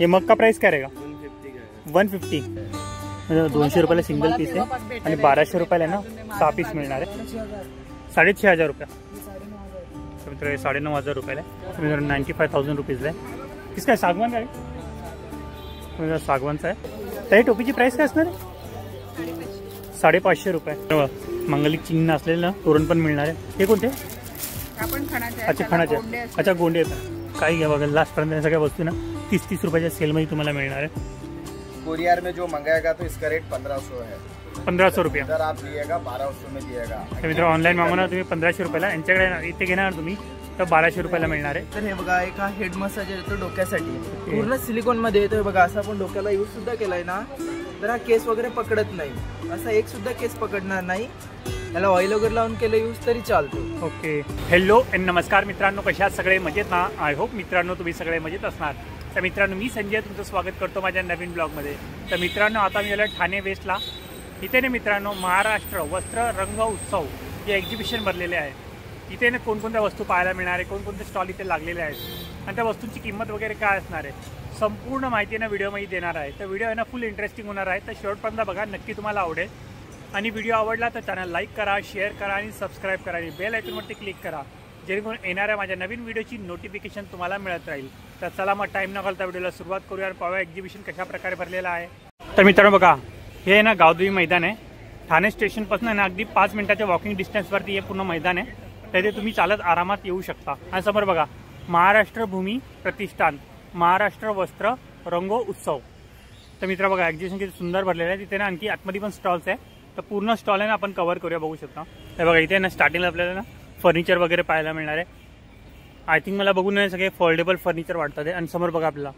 ये मग का प्राइस काय रहेगा? 150 का 150 200 रुपयाला सिंगल पीस आहे आणि 1200 रुपयाला ना 6 पीस मिळणार आहे. 6500 रुपया. तर मित्र 9500 रुपयाला आहे. मित्र 95,000 रुपीजला आहे. किसका आहे? सागवान का आहे? सागवानचा आहे. तर टोपीची प्राइस काय असणार आहे? 550 रुपये. मंगलिक चिन्ह असलेलं तोरण पण मिळणार आहे. हे कोणते? अच्छा खणाचे. अच्छा गोंडे आहेत. काही घ्या बघा लास्टपर्यंत सगळ्या वस्तू ना 30-30 रुपयाच्या सेलमध्ये तुम्हाला मिळणार आहे. कोरियर में जो मंगाएगा तो इसका रेट 1500 है. 1500 रुपया. अगर आप दिएगा 1200 में दिएगा. मित्र ऑनलाईन मागवणार तुम्ही 1500 रुपयाला. यांच्याकडे इथे घेणार तुम्ही तर 1200 रुपयाला मिळणार आहे. तर हे बघा एक हा हेड मसाज येतो डोक्यासाठी. पूर्ण सिलिकॉन मध्ये येतोय बघा. असं आपण डोक्याला यूज सुद्धा केलाय ना तर हा केस वगैरे पकडत नाही. असा एक सुद्धा केस पकडणार नाही. याला ऑइल वगैरे लावून केलं यूज तरी चालतो. ओके. हॅलो अँड नमस्कार मित्रांनो, कशा आहात सगळे? मजेत ना? आय होप मित्रांनो तुम्ही सगळे मजेत असणार. तर मित्रांनो मी संजय तुमचं स्वागत करतो माझ्या नवीन ब्लॉगमध्ये. तर मित्रांनो आता मी आलो ठाणे वेस्टला. इथे ना मित्रांनो महाराष्ट्र वस्त्र रंग उत्सव जे एक्झिबिशन भरलेले आहे. इथे ना कोणकोणत्या वस्तू पाहायला मिळणार आहे, कोणकोणते स्टॉल इथे लागलेले आहेत आणि त्या वस्तूंची किंमत वगैरे काय असणार आहे संपूर्ण माहिती ना व्हिडिओमध्ये देणार आहे. तर व्हिडिओ आहे ना फुल इंटरेस्टिंग होणार आहे. तर शेवटपर्यंत बघा, नक्की तुम्हाला आवडेल. आणि व्हिडिओ आवडला तर चॅनल लाईक करा, शेअर करा आणि सबस्क्राईब करा आणि बेल आयकॉनवरती क्लिक करा जेणेकरून येणाऱ्या माझ्या नवीन व्हिडिओची नोटिफिकेशन तुम्हाला मिळत राहील. तर चला मग टाईम न घालता व्हिडिओला सुरुवात करूया आणि पाहूया एक्झिबिशन कशा प्रकारे भरलेलं आहे. तर मित्रांनो बघा, हे आहे ना गावदेवी मैदान आहे. ठाणे स्टेशनपासून ना अगदी 5 मिनिटाच्या वॉकिंग डिस्टन्सवरती हे पूर्ण मैदान आहे. तिथे तुम्ही चालत आरामात येऊ शकता. आणि समोर बघा महाराष्ट्र भूमी प्रतिष्ठान महाराष्ट्र वस्त्र रंग उत्सव. तर मित्र बघा एक्झिबिशन किती सुंदर भरलेलं आहे. तिथे ना आणखी आतमध्ये पण स्टॉल्स आहे. तर पूर्ण स्टॉल आहे ना आपण कव्हर करूया, बघू शकता. हे बघा इथे ना स्टार्टिंगला आपल्याला ना फर्निचर वगैरे पाहायला मिळणार आहे. आय थिंक मला बघून सगळे फोल्डेबल फर्निचर वाटतात आहे. आणि समोर बघा आपल्याला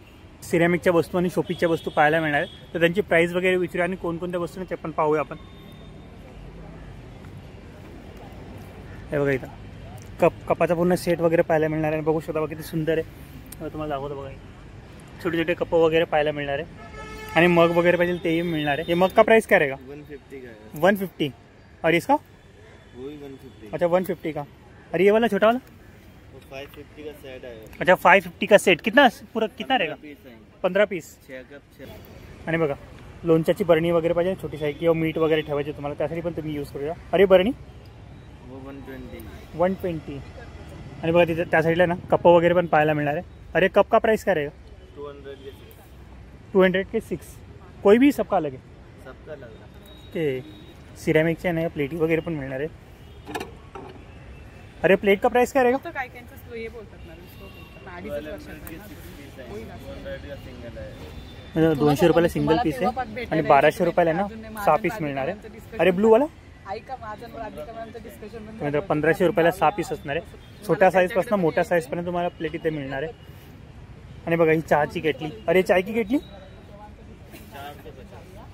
सिरॅमिकच्या वस्तू आणि शोपीसच्या वस्तू पाहायला मिळणार आहे. तर त्यांची प्राइस वगैरे विचारूया आणि कोणकोणत्या वस्तू ते पण पाहूया आपण. हे बघा इथं कपाचा पूर्ण सेट वगैरे पाहायला मिळणार आहे. बघू शकता बघा किती सुंदर आहे. तुम्हाला दाखवतो बघा, छोटे छोटे कप वगैरे पाहायला मिळणार आहे आणि मग वगैरे पाहिजे तेही मिळणार आहे. ये मग का प्राइस क्या रहेगा? 150 का है. 150. और इसका? वो भी 150. अच्छा 150 का. अरे ये वाला छोटा वाला? वो 550 का सेट है. अच्छा 550 का सेट. कितना पूरा कितना रहेगा? 15 पीस. 6 कप 6. आणि बघा लोणच्याची बरणी वगैरे पाहिजे छोटी साईज किंवा मीठ वगैरे ठेवायचे तुम्हाला, त्यासाठी पण तुम्ही यूज करूया. अरे बरणी वो 120. आणि बघा तिथे त्या साईडला ना कप वगैरे पण पाहायला मिळणार आहे. अरे कप का प्राइस क्या रहेगा? 200 के 6. कोई भी सबका अलग है? सबका अलग है. ते सिरॅमिकचे नाही प्लेटी वगैरे पण मिळणार आहे. अरे प्लेट का प्राइस क्या रहेगा? तो काय कांचं हे बोलतात ना, इसको बोलतात 200 रुपयाला सिंगल पीस आहे आणि 1200 रुपयाला ना 6 पीस मिळणार आहे. अरे ब्लू वाला ऐका माझं राधिकाचं डिस्कशन म्हणजे 1500 रुपयाला 6 पीस असणार आहे. छोट्या साईज पासून मोठ्या साईज पर्यंत तुम्हाला प्लेट इथे मिळणार आहे. आणि बघा ही चहाची केटली. अरे चाय की केटली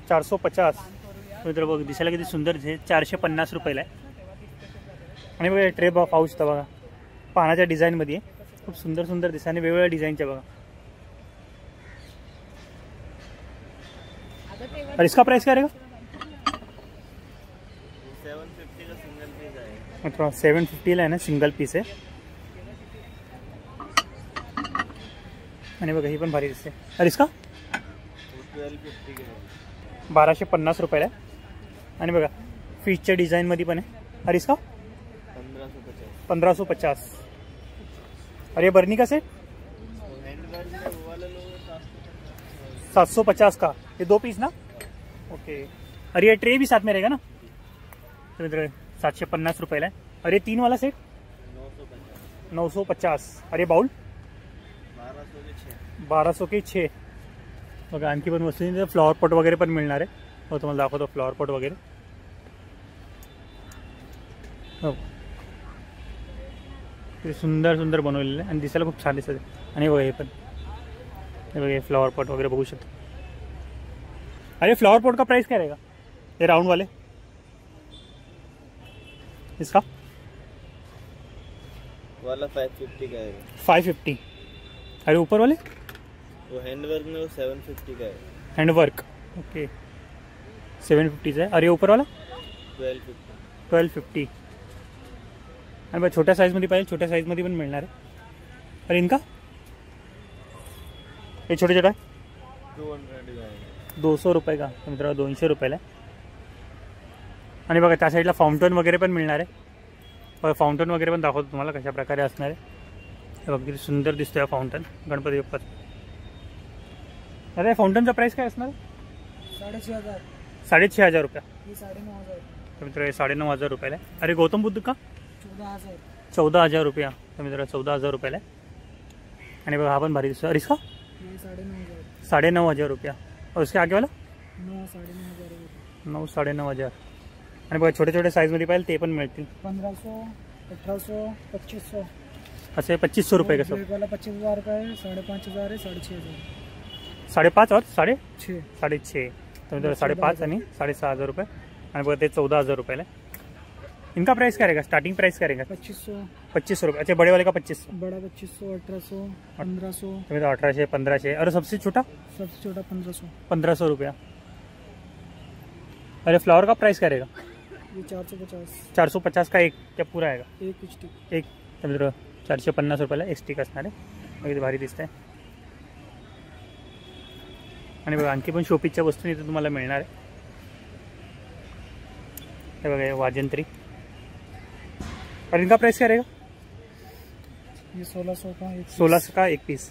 450. मित्र बघ दिसायला किती सुंदर दिसते. 450 रुपयाला आहे. आणि बघा ट्रे पाहू शकता बघा पानाच्या डिझाईनमध्ये खूप सुंदर सुंदर दिसते आणि वेगवेगळ्या डिझाईनच्या बघा. और इसका प्राइस क्या रहेगा? 750 का सिंगल पीस है. मतलब 750 आहे ना सिंगल पीस आहे. आणि बघा ही पण भारी दिसते. अरे इसका 1250 का है. 1250 रुपयाला आहे. आणि बघा फिशच्या डिझाईनमध्ये पण आहे. अरे इसका 1550. अरे बर्नी का सेट 750 का. ये 2 पीस ना? ओके. अरे ये ट्रे भी साथ में रहेगा ना? तो मित्र 750 रुपयाला आहे. अरे 3 वाला सेट 950. अरे बाउल 1200 के 6. बघा आणखी पण वस्तू फ्लॉवर पॉट वगैरे पण मिळणार आहे. हो तुम्हाला दाखवतो फ्लॉवर पॉट वगैरे. हो ते सुंदर सुंदर बनवलेलं आहे आणि दिसायला खूप छान दिसत आहे. आणि बघा हे पण हे बघा फ्लॉवर पॉट वगैरे बघू शकतो. अरे फ्लावर पॉट का प्राइस क्या रहेगा? ये राउंड वाले इसका वाला 550 का है. 550. अरे ऊपर वाले वो हैंडवर्क में वो 750 का है. हैंडवर्क ओके 750 है. अरे ऊपर वाला 1250. आणि बघा छोट्या साईजमध्ये पाहिजे छोट्या साईजमध्ये पण मिळणार आहे. अरे इनका हे छोटे छोटा 200 रुपये का, तर मित्रांनो 200 रुपयाला आहे. आणि बघा त्या साईडला फाउंटन वगैरे पण मिळणार आहे. बघा फाउंटन वगैरे पण दाखवतो तुम्हाला कशा प्रकारे असणार आहे. हे बघा किती सुंदर दिसतोय हा फाउंटन गणपती बाप्पा. आता फाउंटनचा प्राईस काय असणार? 6,500. 6,500 रुपये. 9,500. तर मित्रांनो 9,500 रुपयाला आहे. अरे गौतम बुद्ध का? 14,000. 14,000 रुपया. तर मित्रांनो 14,000 रुपयाला आहे. आणि बघा हा पण भारी दिसतो. अरे इसका 9,500. 9,500 रुपया. और उसके आगे वाला 9,500. 9, 9,500. आणि बघा छोटे छोटे साईजमध्ये पाहिजे ते पण मिळतील. 1,500, 1,800, 2,500. असे 2,500 रुपये कसं? 25,000 रुपये, 5,500 आहे, 6,500. 5.5 और 6.5. 6. 6.5. तो मित्रांनो 5.5 आणि 6,500 रुपये. आणि बघा ते 14,000 रुपयाला आहे. इनका प्राइस क्या रहेगा? स्टार्टिंग प्राइस क्या रहेगा? 2,500. 2,500 रुपये. अच्छा बड़े वाले का 2,500. बड़ा 2,500, 1,800, 1,500. तो मित्रांनो 1,800, 1,500. और सबसे छोटा सबसे छोटा 1,500. 1,500 रुपया. अरे फ्लावर का प्राइस क्या रहेगा? ये 450. 450 का एक क्या पूरा आएगा? एक स्टिक. एक. तर मित्रांनो 450 रुपयाला एक स्टिक असणार आहे. अगदी भारी दिसत आहे. आणि बघा आणखी पण शोपीसच्या वस्तू इथे तुम्हाला मिळणार आहे. हे बघा वाजंत्री. और इनका प्राइस क्या रहेगा? ये 1,600 का एक. 1600 का एक पीस.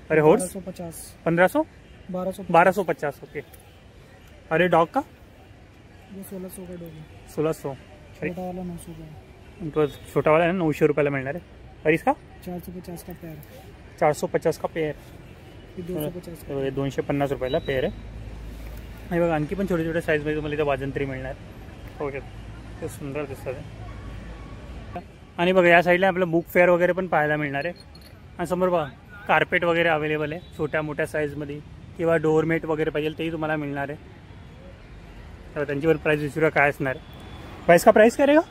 अरे हॉर्स 1,250. 1500. 1250. ओके. अरे डॉग का? ये 1,600 का डोली. 1600. छोटा वाला 900 का. तो छोटा वाला है ना 900 रुपयाला मिळणार आहे. और इसका 450 का पेयर. 450 का पेयर. ये 250 का. 250 रुपयाला पेयर आहे. आणि बघा आणखी पण छोटे छोटे साईजमध्ये तुम्हाला इथं वाजंत्री मिळणार. ओके ते सुंदर दिसतात आहे. आणि बघा या साईडला आपलं बुक फेअर वगैरे पण पाहायला मिळणार आहे. आणि समोर बघा कार्पेट वगैरे अवेलेबल आहे छोट्या मोठ्या साईजमध्ये, किंवा डोअरमेट वगैरे पाहिजे तेही तुम्हाला मिळणार आहे. तर त्यांच्यावर प्राईस विचारूया काय असणार आहे. प्राइस का प्राइस क्या रहेगा?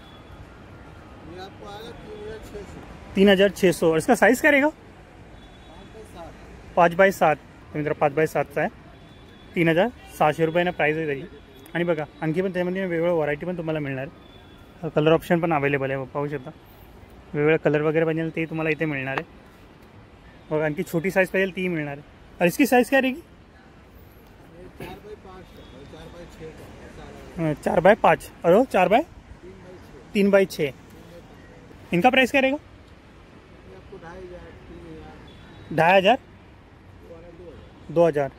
3,600. और इसका साइज क्या रहेगा? 5x7. तर मित्र 5x7चा आहे. 3,600 रुपयाने प्राईस आहे त्याची. आणि बघा आणखी पण त्यामध्ये वेगवेगळ्या व्हरायटी पण तुम्हाला मिळणार आहे. कलर ऑप्शन पण अवेलेबल आहे. पाहू शकता वेगवेगळे कलर वगैरे पाहिजे ते तुम्हाला इथे मिळणार आहे. बघा आणखी छोटी साईज पाहिजे ती मिळणार आहे. और इसकी साइज क्या रहेगी? 4x5 और 3x6. इनका प्राइस क्या रहेगा? 2,500. 2,000.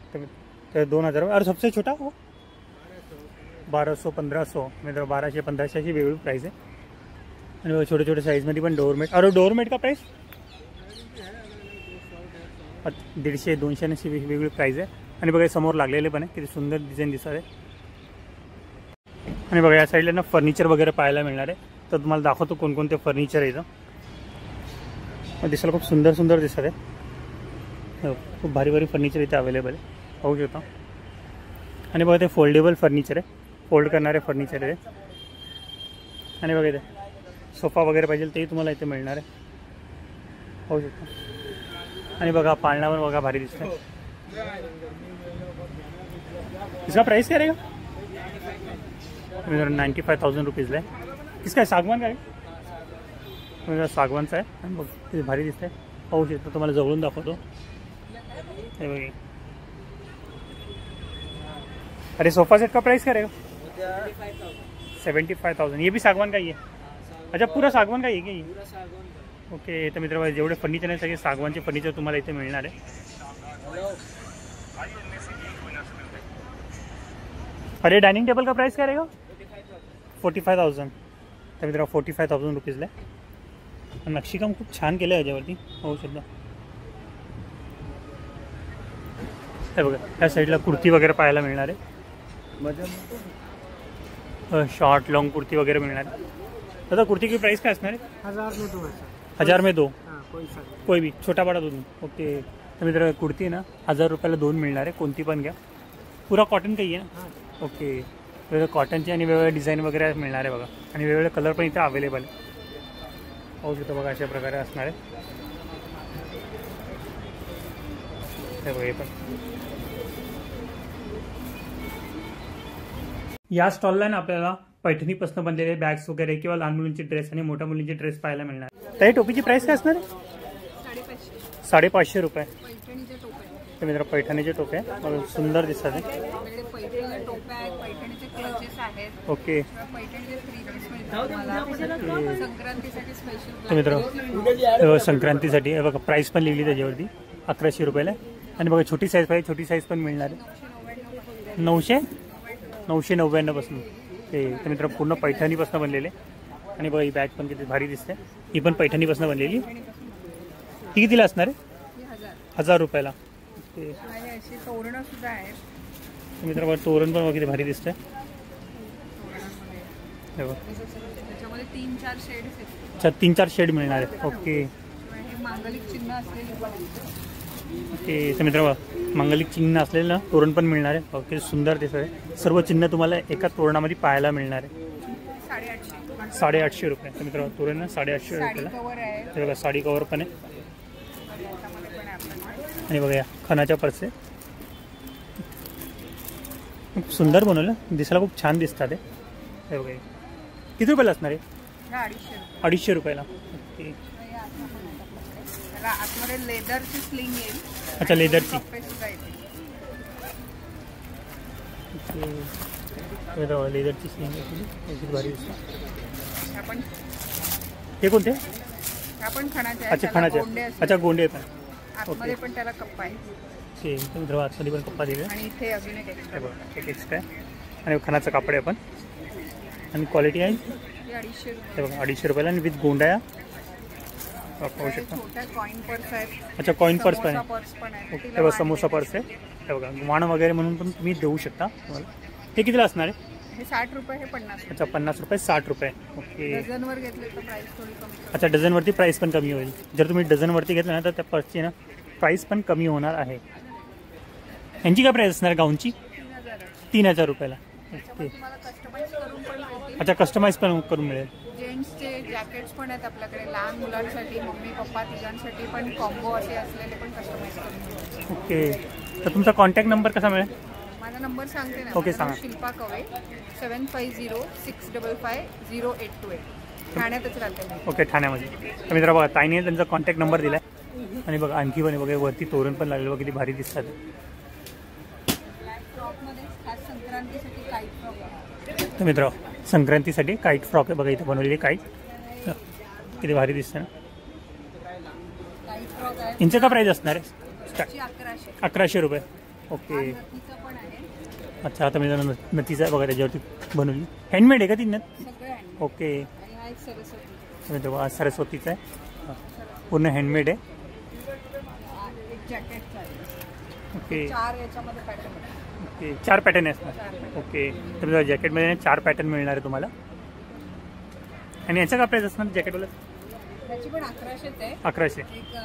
तो 2,000. और सबसे छोटा वो 1,200, 1,500. मित्र 1,200, 1,500 अशी वेगवेगळी प्राईस आहे. आणि छोटे छोटे साईजमध्ये पण डोअरमेट. और डोअरमेट का प्राईस 150, 200 अशी वेगवेगळी प्राईस आहे. आणि बघा समोर लागलेले पण आहे किती सुंदर डिझाईन दिसत आहे. आणि बघा या साईडला ना फर्निचर वगैरे पाहायला मिळणार आहे. तर तुम्हाला दाखवतो कोणकोणते फर्निचर आहे इथं. दिसायला खूप सुंदर सुंदर दिसत आहे. खूप भारी भारी फर्निचर इथे अवेलेबल आहे. पाहू शकता. आणि बघा ते फोल्डेबल फर्निचर आहे. फोल्ड करणारे फर्निचर आहे. आणि बघा इथे सोफा वगैरे पाहिजे तेही तुम्हाला इथे मिळणार आहे. पाहू शकता. आणि बघा पाळणावर बघा भारी दिसत आहे. इसका प्राइस क्या रहेगा? 95,000 रुपीजला आहे. किसका आहे? सागवान का आहे? सागवानचा आहे. आणि बघ किती भारी दिसत आहे. पाहू शकता. तुम्हाला जवळून दाखवतो. हे बघा. अरे सोफा सेट का प्राइस क्या रहेगा? 75,000. ये भी सागवान का ही है? अच्छा पूरा सागवान का ही है क्या ये? ओके. तर मित्र जेवढे फर्निचर आहे सगळे सागवानचे फर्निचर तुम्हाला इथे मिळणार आहे. अरे डाइनिंग टेबल का प्राइस क्या रहेगा? 45,000. तर मित्र 45,000 रुपीजला आहे. नक्षीकाम खूप छान केलं आहे याच्यावरती. होऊ शकता. हे बघा त्या साईडला कुर्ती वगैरे पाहायला मिळणार आहे. शॉर्ट लॉन्ग कुर्ती वगैरे मिळणार आहे. दादा कुर्ती की प्राइस काय असणार आहे? 1,000 में 2. कोई भी छोटा बड़ा दोनों. ओके. तर मित्र कुर्ती आहे ना 1,000 रुपयाला 2 मिळणार आहे. कोणती पण घ्या. पुरा कॉटन काही आहे ना? ओके. वेगवेगळ्या कॉटनचे आणि वेगवेगळे डिझाईन वगैरे मिळणार आहे बघा. आणि वेगवेगळे कलर पण इथे अवेलेबल आहे. पाहू शकतो बघा अशा प्रकारे असणार आहे. हे बघा हे पण. या स्टॉलला ना आपल्याला पैठणीपासून बनलेले बॅग्स वगैरे किंवा लहान मुलींचे ड्रेस आणि मोठ्या मुलींचे ड्रेस पाहायला मिळणार. तर टोपीची प्राइस काय असणार आहे? 550 रुपये. ते मित्र पैठणीचे टोपे आहे, सुंदर दिसतात. आपल्याकडे पैठणी टोप्या आहेत, पैठणीचे क्लचेस आहेत, ओके पैठणीचे 3 पीस मिळतात तुम्हाला. संक्रांतीसाठी स्पेशल तर मित्र संक्रांतीसाठी हे बघा प्राईस पण लिहिली त्याच्यावरती 1100 रुपयाला. आणि बघा छोटी साईज पाहिजे, छोटी साईज पण मिळणार आहे 999 पासून. ते तर मित्र पूर्ण पैठणीपासून बनलेले. आणि बघा ही बॅग पण किती भारी दिसते, ही पण पैठणीपासून बनलेली. ही कितीला असणार आहे? 1000 रुपयाला. ते अशी तोरणं सुद्धा आहेत मित्र बघा तोरण पण किती भारी दिसतंय. हे बघा त्याच्यामध्ये 3-4 शेड्स आहेत. अच्छा 3-4 शेड मिळणार आहे. ओके हे मांगलिक चिन्ह असलेली पण आहेत. ओके तर मित्र मांगलिक चिन्ह असलेलं ना तोरण पण मिळणार आहे. ओके सुंदर दिसत आहे. सर्व चिन्ह तुम्हाला एका तोरणामध्ये पाहायला मिळणार आहे. 850 रुपये. तर मित्र तोरण ना 850 रुपयाला. कवर आहे. हे बघा साडी कवर पण आहे. त्याच्यामध्ये पण आपण आणि बघा या खणाच्या पर्स आहे, खूप सुंदर बनवलं, दिसायला खूप छान दिसतात. हे बघा किती रुपयाला असणार आहे? 250 रुपयाला. ओके त्याला आतमध्ये लेदरची स्लिंग येईल. अच्छा लेदरची. लेदरची स्लिंग आहे, भारी दिसतं. आपण हे कोणते? आपण खणाचे अच्छा खणाचे. अच्छा गोंडे पण आतमध्ये पण त्याला कप्पा आहे. ते मित्र आतमध्ये पण कप्पा दिले. आणि इथे अजून एक एक्स्ट्रा बघा एक एक्स्ट्रा आहे. आणि खणाचं कापड आहे पण. आणि क्वालिटी आहे 250 हे रुपये. बघा 250 रुपयाला. आणि विथ गोंडा पाहू शकता. छोट्या कॉइन पर्स आहेत. अच्छा कॉइन पर्स पण आहे. पर्स पण आहे. ओके हे बघा समोसा पर्स आहे. हे बघा वाण वगैरे म्हणून पण तुम्ही देऊ शकता तुम्हाला. हे कितीला असणार आहे? हे 60 रुपये, हे 50. अच्छा 50 रुपये 60 रुपये. ओके डझनवर घेतले तर प्राइस थोडी कमी. अच्छा डझनवरती प्राईस पण कमी होईल. जर तुम्ही डझनवरती घेतलं ना तर त्या पर्सची ना प्राईस पण कमी होणार आहे. यांची काय प्राईस असणार गाऊनची? 3000 रुपयाला. ओके तुम्हाला कस्टमाइज करून पण मिळतील. अच्छा कस्टमाइज पण करून मिळेल. जेंट्सचे जॅकेट्स पण आहेत आपल्याकडे, लहान मुलांसाठी, मम्मी पप्पा तिघांसाठी पण कॉम्बो असे असलेले पण कस्टमाइज करून मिळतील. ओके तर तुमचा कॉन्टॅक्ट नंबर कसा मिळेल? माझा नंबर सांगते ना. ओके, माझं नाव सांगा. शिल्पा कवे. 7506550828. ठाण्यातच राहते मी. ओके ठाण्यामध्ये. तर मित्र बघा ताईने त्यांचा कॉन्टॅक्ट नंबर दिला आहे. आणि बघा आणखी पण वगैरे वरती तोरण पण लागलेलं बघा किती भारी दिसतात. ब्लॅक फ्रॉकमध्ये खास संक्रांतीसाठी काईट फ्रॉक आहे. तर मित्र संक्रांतीसाठी काईट फ्रॉक आहे बघा इथे बनवलेली काईट. किती भारी दिसतं ना. काईट फ्रॉक आहे. यांचं का प्राईस असणार आहे? त्याची 1100. 1100 रुपये. ओके नथीचं पण आहे. अच्छा आता मी नथीचा आहे बघा त्याच्यावरती बनवली. हँडमेड आहे का ती नथ? सगळं आहे. ओके आणि हा एक सरस्वती. तुम्ही तेव्हा सरस्वतीचा आहे पूर्ण हँडमेड आहे. एक जॅकेटचा आहे. ओके 4 याच्यामध्ये पॅटर्न आहे. ओके 4 पॅटर्न असणार. ओके तर जॅकेटमध्ये 4 पॅटर्न मिळणार आहे तुम्हाला. आणि याचा का प्राईस असणार जॅकेटवाला? त्याची पण 1100च आहे. 1100. एक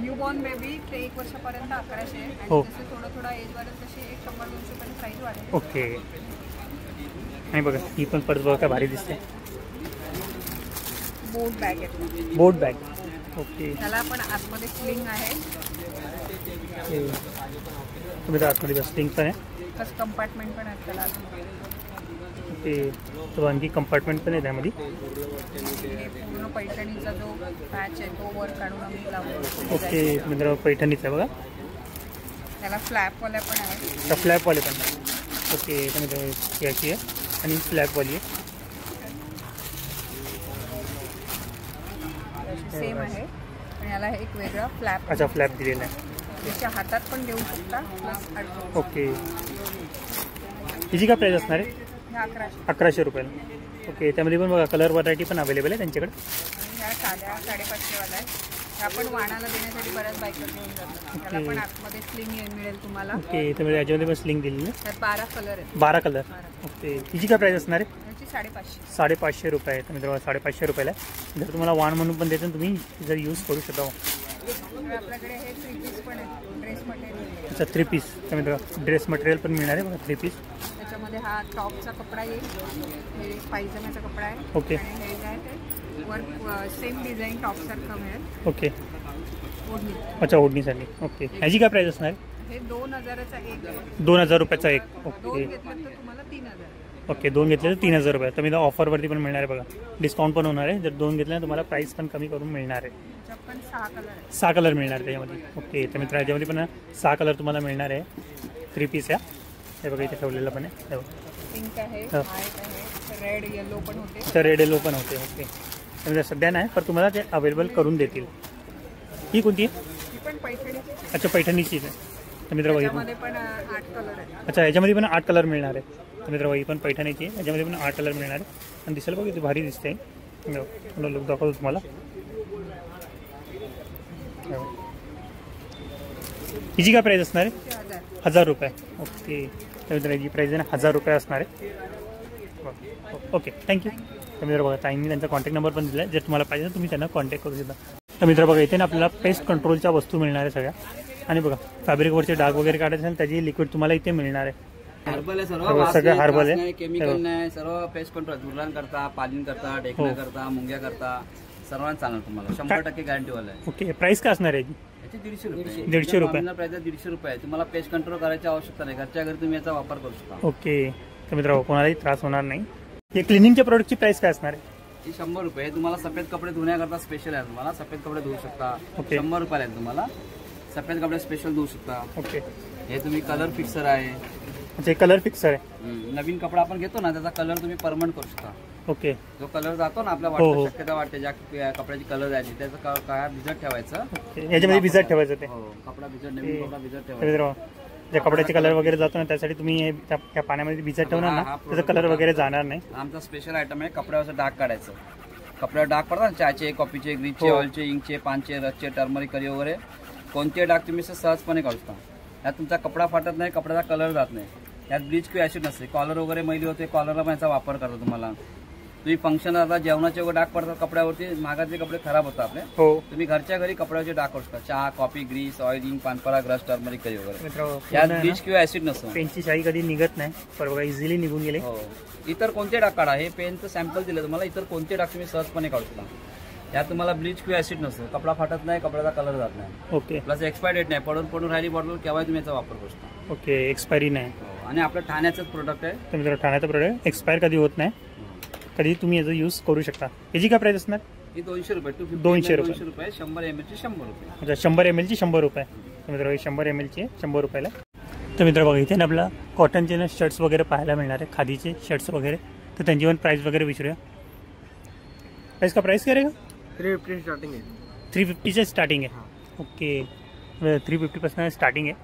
न्यू बॉर्न बेबी ते 1 वर्षापर्यंत 1100 आहे. हो. आणि जसं थोडं एज वाढेल तशी 100-200 पर्यंत प्राईस वाढेल. ओके आणि बघा ही पण पर्स बघा काय भारी दिसते. बोट बॅग आहे. बोट बॅग. ओके त्याला पण आतमध्ये स्लिंग आहे. तुम्ही तर आतमध्ये स्लिंग पण आहे. प्लस कंपार्टमेंट पण आहे त्याला. ओके तो आणखी कंपार्टमेंट पण आहे त्यामध्ये. हे पूर्ण पैठणीचा जो पॅच आहे तो वर काढून आम्ही लावतो. ओके म्हणजे पैठणीचं आहे बघा. त्याला फ्लॅपवाल्या पण आहे. तर फ्लॅपवाले पण. ओके त्यामध्ये याची आहे आणि फ्लॅपवाली आहे. सेम आहे आणि याला एक वेगळा फ्लॅप. अच्छा फ्लॅप दिलेला आहे. त्याच्या हातात पण घेऊ शकता. प्लस ओके हिची काय प्राईस असणार आहे? 1100 रुपयाला. ओके त्यामध्ये पण बघा कलर व्हरायटी पण अवेलेबल आहे त्यांच्याकडे. ह्या साध्या 550 वाला आहे. ह्या पण वाणाला देण्यासाठी बऱ्याच बायकर घेऊन जातात. त्याला पण आतमध्ये स्लिंग मिळेल तुम्हाला. ओके त्यामध्ये याच्यामध्ये पण स्लिंग दिलेली आहे. त्यात 12 कलर आहेत. 12 कलर. ओके हिची काय प्राईस असणार आहे? याची 550. 550 रुपये आहे. तर मित्रांनो 550 रुपयाला आहे. जर तुम्हाला वाण म्हणून पण देतो तुम्ही जर यूज करू शकता. आपल्याकडे हे 3 पीस पण आहे. Dress material. अच्छा 3 पीस. तर मित्रांनो ड्रेस मटेरियल पण मिळणार आहे बघा 3 पीस. त्याच्यामध्ये हा टॉपचा कपडा येईल. हे पायजमाचा कपडा आहे. ओके आणि हे जे आहे ते वर सेम डिझाईन टॉपसारखं मिळेल. ओके ओढणी. अच्छा ओढणीसाठी. ओके ह्याची काय प्राईस असणार? हे 2000चा एक आहे. 2000 रुपयाचा एक. 2 ओके घेतलं तर तुम्हाला 3000. ओके 2 घेतले तर 3000 रुपये. तर मी ऑफरवरती पण मिळणार आहे बघा. डिस्काउंट पण होणार आहे. जर 2 घेतले तर तुम्हाला प्राईस पण कमी करून मिळणार आहे. याच्यात पण 6 कलर आहेत. 6 कलर मिळणार त्याच्यामध्ये. ओके, तर मित्र याच्यामध्ये पण 6 कलर तुम्हाला मिळणार आहे. 3 पीस या. हे बघा इथे ठेवलेलं पण आहे. हे बघा पिंक आहे, हा. व्हाईट आहे, रेड येलो पण होते. तर रेड येलो पण होते. ओके, म्हणजे सध्या नाही पण तुम्हाला ते अवेलेबल करून देतील. ही कोणती आहे? ही पण पैठणीची. अच्छा, पैठणीचीच आहे. तर मित्र बघा त्याच्यामध्ये पण 8 कलर आहेत. अच्छा, याच्यामध्ये पण 8 कलर मिळणार आहे. तर मित्र बघा ही पण पैठणीची आहे. याच्यामध्ये पण 8 कलर मिळणार आहे. आणि दिसायला बघा इथे भारी दिसते. लुक दाखवतो तुम्हाला. हिची काय प्राईस असणार आहे? 1000 रुपये. ओके, तर मित्र याची प्राईस आहे ना 1000 रुपये असणार आहे. Okay, thank you. तर मित्र बघा ताईंनी त्यांचा कॉन्टॅक्ट नंबर पण दिला आहे. जर तुम्हाला पाहिजे तर तुम्ही त्यांना कॉन्टॅक्ट करू शकता. तर मित्र बघा इथे ना आपल्याला पेस्ट कंट्रोलच्या वस्तू मिळणार आहे सगळ्या. आणि बघा फॅब्रिकवरचे डाग वगैरे काढायचे असेल त्याची लिक्विड तुम्हाला इथे मिळणार आहे. हर्बल आहे सर्व, सगळं हर्बल आहे. केमिकल नाही, सर्व पेस्ट कंट्रोल, धुरलान करता, पालिन करता, ढेकणा करता, मुंग्या करता, सर्वांना चालणार तुम्हाला. 100% गॅरंटीवाला आहे. ओके, प्राइस काय असणार आहे याची? याची 150 रुपये. 150 रुपये. प्राइस 150 रुपये आहे. तुम्हाला पेस्ट कंट्रोल करायची आवश्यकता नाही. घरच्या घरी तुम्ही याचा वापर करू शकता. ओके, तर मित्र कोणालाही त्रास होणार नाही. हे क्लिनिंगच्या प्रोडक्टची प्राइस काय असणार आहे? ही 100 रुपये. तुम्हाला सफेद कपडे धुण्याकरता स्पेशल आहे. तुम्हाला सफेद कपडे धुवू शकता. ओके. 100 रुपयाला आहे. तुम्हाला सफेद कपडे स्पेशल धुवू शकता. ओके, हे तुम्ही कलर फिक्सर आहे. अच्छा कलर फिक्सर आहे. नवीन कपडा आपण घेतो ना त्याचा कलर तुम्ही परमनंट करू शकता. ओके, जो कलर जातो ना आपल्या हो, हो. वाटतं, शक्यता वाटते ज्या कपड्याची कलर जायची त्याचं काय भिजत ठेवायचं. ओके, याच्यामध्ये भिजत ठेवायचं ते. हो, कपडा भिजत, नवीन कपडा भिजत तर ठेवायचा. मित्र ज्या कपड्याचे कलर वगैरे जातो ना त्यासाठी तुम्ही या पाण्यामध्ये भिजत ठेवणार ना त्याचा कलर वगैरे जाणार नाही. आमचा स्पेशल आयटम आहे कपड्यावरचं डाग काढायचं. कपड्यावर डाग पडतात ना, चहाचे, कॉफीचे, ग्रीजचे, हो. ऑइलचे, इंकचे, पानचे, रसचे, टर्मरिक करी वगैरे कोणते डाग तुम्ही सहजपणे काढू शकता. यात तुमचा कपडा फाटत नाही, कपड्याचा कलर जात नाही. यात ब्लीच किंवा ऍसिड नसते. कॉलर वगैरे मैली होते, कॉलरला पण याचा वापर करतो. तुम्हाला तुम्ही फंक्शन आता जेवणाचे वगैरे डाग पडतात कपड्यावरती, महागातले कपडे खराब होतात आपले. हो तुम्ही घरच्या घरी कपड्यावरचे डाग करू शकता. चहा, कॉफी, ग्रीस, ऑइल, इंक, पानपरा, ग्रस, टर्मरिक करी वगैरे. मित्र यात ब्लीच किंवा ऍसिड नसतं. पेनची शाई कधी निघत नाही, पण बघा इझिली निघून गेले. हो, इतर कोणते डाग काढा. हे पेनचं सॅम्पल दिलं तुम्हाला. इतर कोणते डाग तुम्ही सहजपणे काढू शकता. यात तुम्हाला ब्लीच किंवा ऍसिड नसतं. कपडा फाटत नाही, कपड्याचा कलर जात नाही. ओके, प्लस एक्सपायरी डेट नाही. पडून राहिली बॉटल केव्हा तुम्ही याचा वापर करू शकता. ओके, एक्सपायरी नाही. आणि आपलं ठाण्याचंच प्रोडक्ट आहे. तर मित्र ठाण्याचं प्रोडक्ट एक्सपायर कधी होत नाही, कधी तुम्ही याचा यूज करू शकता. याची काय प्राइस असणार? ही 200 रुपये. 200 रुपये. 200 रुपये. 100 ml ची 100 रुपये. अच्छा, 100 ml ची 100 रुपये. तर मित्र 100 ml ची 100 रुपयाला. तर मित्र बघा इथे ना आपल्याला कॉटनचे ना शर्ट्स वगैरे पाहायला मिळणार आहे, खादीचे शर्ट्स वगैरे. तर त्यांची पण प्राइस वगैरे विचारूया. प्राइस का प्राइस करेगा? 350 स्टार्टिंग है. 350 से स्टार्टिंग है. ओके, 350% स्टार्टिंग है.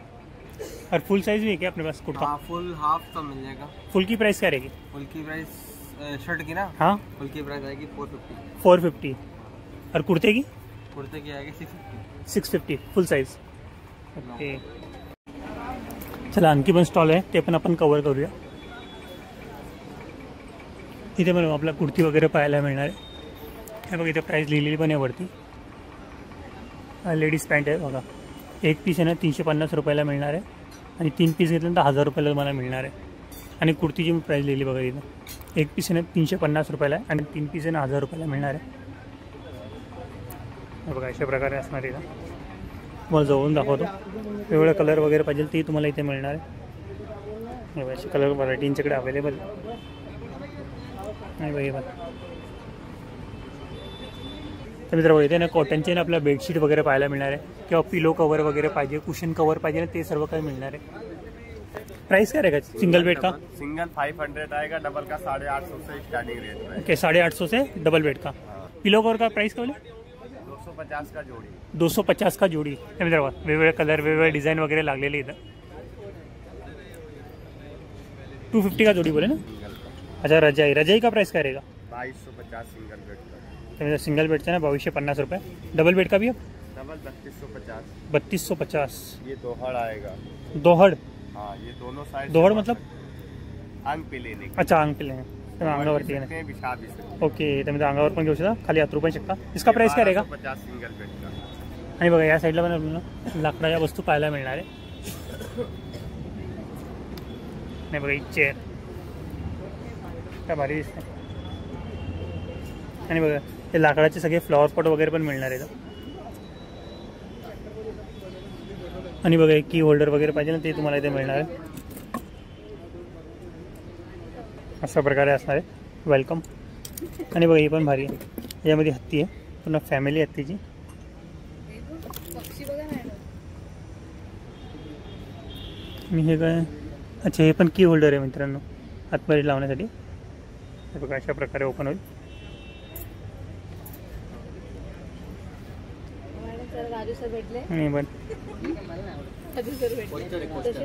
और फुल साइज भी है क्या अपने पास कुर्ता? हाँ, फुल हाफ का मिल जाएगा. फुल की प्राइस क्या रहेगी? फुल की प्राइस शर्ट की ना, हाँ, फुल की प्राइस आएगी 450. 450. और कुर्ते की? कुर्ते की आएगी 650. 650 फुल साइज. ओके, चला आणखी पण स्टॉल आहे ते पण आपण कव्हर करूया. इथे पण आपल्याला कुर्ती वगैरे पाहायला मिळणार आहे. हे बघा इथे प्राईस लिहिलेली पण आहे वरती. लेडीज पॅन्ट आहे बघा. एक पीस आहे ना 350 रुपयाला मिळणार आहे. आणि 3 पीस घेतल्यानंतर 1000 रुपयाला तुम्हाला मिळणार आहे. आणि कुर्तीची प्राईस लिहिली बघा इथं. एक पीस आहे ना 350 रुपयाला आहे आणि 3 पीस आहे ना 1000 रुपयाला मिळणार आहे. हे बघा अशा प्रकारे असणार आहे. तुम्हाला जवळून दाखवतो. वेगवेगळे कलर वगैरे पाहिजे ते तुम्हाला इथे मिळणार आहे. हे बघा असे कलर व्हरायटी यांच्याकडे अवेलेबल नाही बघा. हे बघा तर मित्र बघा इथे ना कॉटनचे ना आपल्याला बेडशीट वगैरे पाहायला मिळणार आहे किंवा पिलो कवर वगैरे पाहिजे, कुशन कवर पाहिजे ना ते सर्व काही मिळणार आहे. प्राइस क्या रहेगा सिंगल बेड का? सिंगल 500 आएगा, डबल का 850 से स्टार्टिंग रेट है. ओके, 850 से डबल बेड का. पिलो कवर का प्राइस का बोले? 250 का जोड़ी. 250 का जोडी. हे मित्र बघा वेगवेगळे कलर वेगवेगळे डिझाईन वगैरे लागलेले इथं. 250 का जोड़ी बोले ना. अच्छा, रजाई का प्राइस क्या रहेगा? 2250 सिंगल बेड का. तर सिंगल बेडचा ना 2250 रुपये. डबल बेड का भी डबल 3250. 3250. ये दोहड़ आएगा. दोहड़? हाँ, ये दोनों साइड. दोहड़ मतलब? अंग पे लेने के. अच्छा, अंग पे लेणे. अंगावरती सकते हैं, बिछा भी सकते हैं. ओके, तर मित्र अंगावर पण घेऊ शकता, खाली हातरू पण शकता. इसका प्राइस काय रहेगा? 1250 सिंगल बेड का. आणि बघा या साईडला पण आपल्याला लाकडाच्या वस्तू पाहायला मिळणार आहे. नाही बघा ही चेअर काय भारी दिसते. आणि बघा हे लाकडाचे सगळे फ्लॉवर पॉट वगैरे पण मिळणार आहेत. आणि बघा एक की होल्डर वगैरे पाहिजे ना ते तुम्हाला इथे मिळणार आहे. अशा प्रकारे असणार आहे. वेलकम. आणि बघा ही पण भारी आहे. यामध्ये हत्ती आहे, पुन्हा फॅमिली हत्तीची. आणि हे काय, अच्छा हे पण की होल्डर आहे मित्रांनो, आतमध्ये लावण्यासाठी. हे बघा अशा प्रकारे ओपन होईल. राजू सर भेटले, पण राजू सर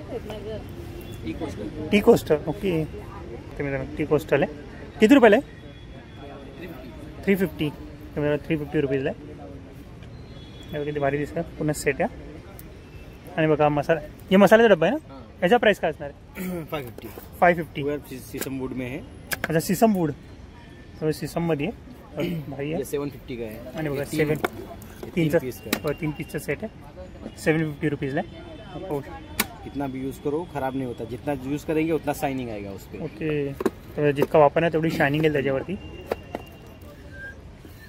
भेटले. Tea coaster. ओके तर मित्रांनो टी कोस्टर आहे. किती रुपयाला आहे? 350. तर मित्रांनो 350 रुपीजला आहे. हे बघा किती भारी दिसतं, पूर्ण सेट आहे. आणि बघा मसाला, हे मसाल्याचा डब्बा आहे ना, याचा प्राइस काय असणार आहे? 550. शीशम वुड में है, अच्छा सीसम वूड, तर सीसममध्ये आहे. भाई आहे. 750 का है. आणि बघा तीन पीसचा सेट आहे. 750 रुपीजला आहे. हो. कितना भी यूज करो खराब नहीं होता, जितना यूज करेंगे उतना शाइनिंग आएगा उस पे. ओके, तर जितका वापरणार तेवढी शायनिंग येईल त्याच्यावरती.